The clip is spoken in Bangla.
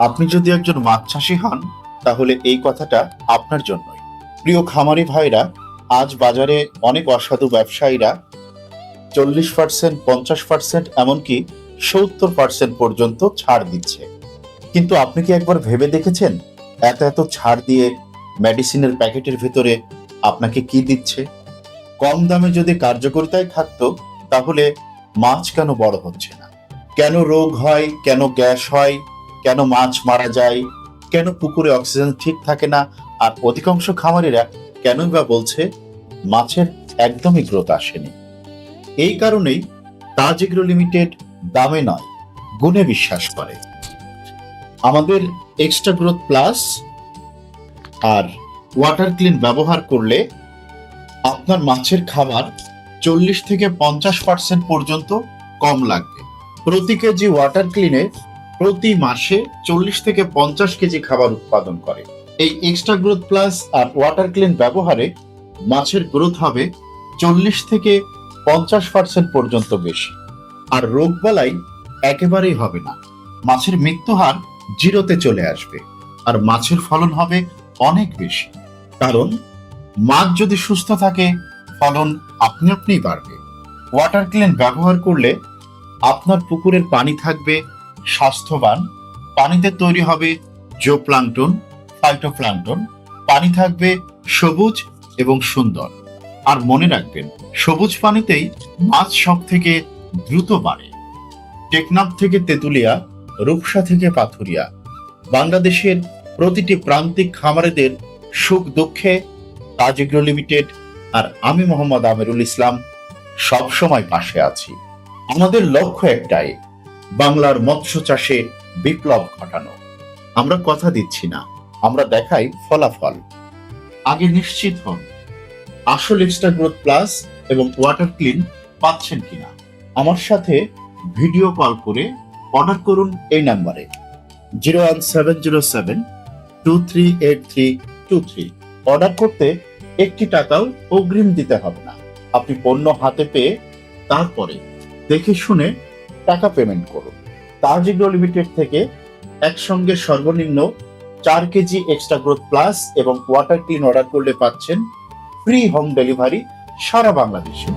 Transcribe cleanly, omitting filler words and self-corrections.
আপনি যদি একজন মাছ চাষী হন তাহলে এই কথাটা আপনার জন্যই। প্রিয় খামারি ভাইরা, আজ বাজারে অনেক অসাধু ব্যবসায়ীরা 40%, 50%, এমনকি 70% পর্যন্ত ছাড় দিচ্ছে। কিন্তু আপনি কি একবার ভেবে দেখেছেন এত এত ছাড় দিয়ে মেডিসিনের প্যাকেটের ভিতরে আপনাকে কি দিচ্ছে? কম দামে যদি কার্যকারিতাই থাকতো তাহলে মাছ কেন বড় হচ্ছে না? কেন রোগ হয়, কেন গ্যাস হয়, কেন মাছ মারা যায়, কেন পুকুরে অক্সিজেন ঠিক থাকে না? আর অধিকাংশ খামারিরা কেনই বা বলছে মাছের একদমই গ্রোথ আসেনি। এই কারণেই তাজ এগ্রো লিমিটেড দামে নয় গুণে বিশ্বাস করে। আমাদের এক্সট্রা গ্রোথ প্লাস আর ওয়াটার ক্লিন ব্যবহার করলে আপনার মাছের খাবার 40 থেকে 50% পর্যন্ত কম লাগবে। প্রতি কেজি ওয়াটার ক্লিনে প্রতি মাসে 40 থেকে 50 কেজি খাবার উৎপাদন করে। এই এক্সট্রা গ্রোথ প্লাস আর ওয়াটার ক্লিন ব্যবহারে মাছের গ্রোথ হবে 40 থেকে 50% পর্যন্ত বেশি। আর রোগবালাই একেবারেই হবে না। মাছের মৃত্যু হার 0-তে চলে আসবে আর মাছের ফলন হবে অনেক বেশি। কারণ মাছ যদি সুস্থ থাকে ফলন আপনি আপনিই বাড়বে। ওয়াটার ক্লিন ব্যবহার করলে আপনার পুকুরের পানি থাকবে স্বাস্থ্যবান, পানিতে তৈরি হবে জোপ্লাঙ্কটন, ফাইটোপ্লাঙ্কটন, পানি থাকবে সবুজ এবং সুন্দর। আর মনে রাখবেন, সবুজ পানিতেই মাছ সব থেকে দ্রুত বাড়ে। টেকনাফ থেকে তেতুলিয়া, রূপসা থেকে পাথুরিয়া, বাংলাদেশের প্রতিটি প্রান্তিক খামারিদের সুখ দুঃখে তাজ এগ্রো লিমিটেড আর আমি মোহাম্মদ আমিরুল ইসলাম সব সময় পাশে আছি। আমাদের লক্ষ্য একটাই, বাংলার মৎস্য চাষে বিপ্লব ঘটানো। আমরা কথা দিচ্ছি না, আমরা দেখাই ফলাফল। আগে নিশ্চিত হন আসল এক্সট্রা গ্রোথ প্লাস এবং ওয়াটার ক্লিন পাচ্ছেন কিনা। আমার সাথে ভিডিও কল করে অর্ডার করুন এই নাম্বারে 01707238323। অর্ডার করতে একটি টাকাও অগ্রিম দিতে হবে না। আপনি পণ্য হাতে পেয়ে তারপরে দেখে শুনে টাকা পেমেন্ট করুন। তাজ এগ্রো লিমিটেড থেকে একসঙ্গে সর্বনিম্ন 4 কেজি এক্সট্রা গ্রোথ প্লাস এবং ওয়াটার ক্লিন অর্ডার করলে পাচ্ছেন ফ্রি হোম ডেলিভারি সারা বাংলাদেশে।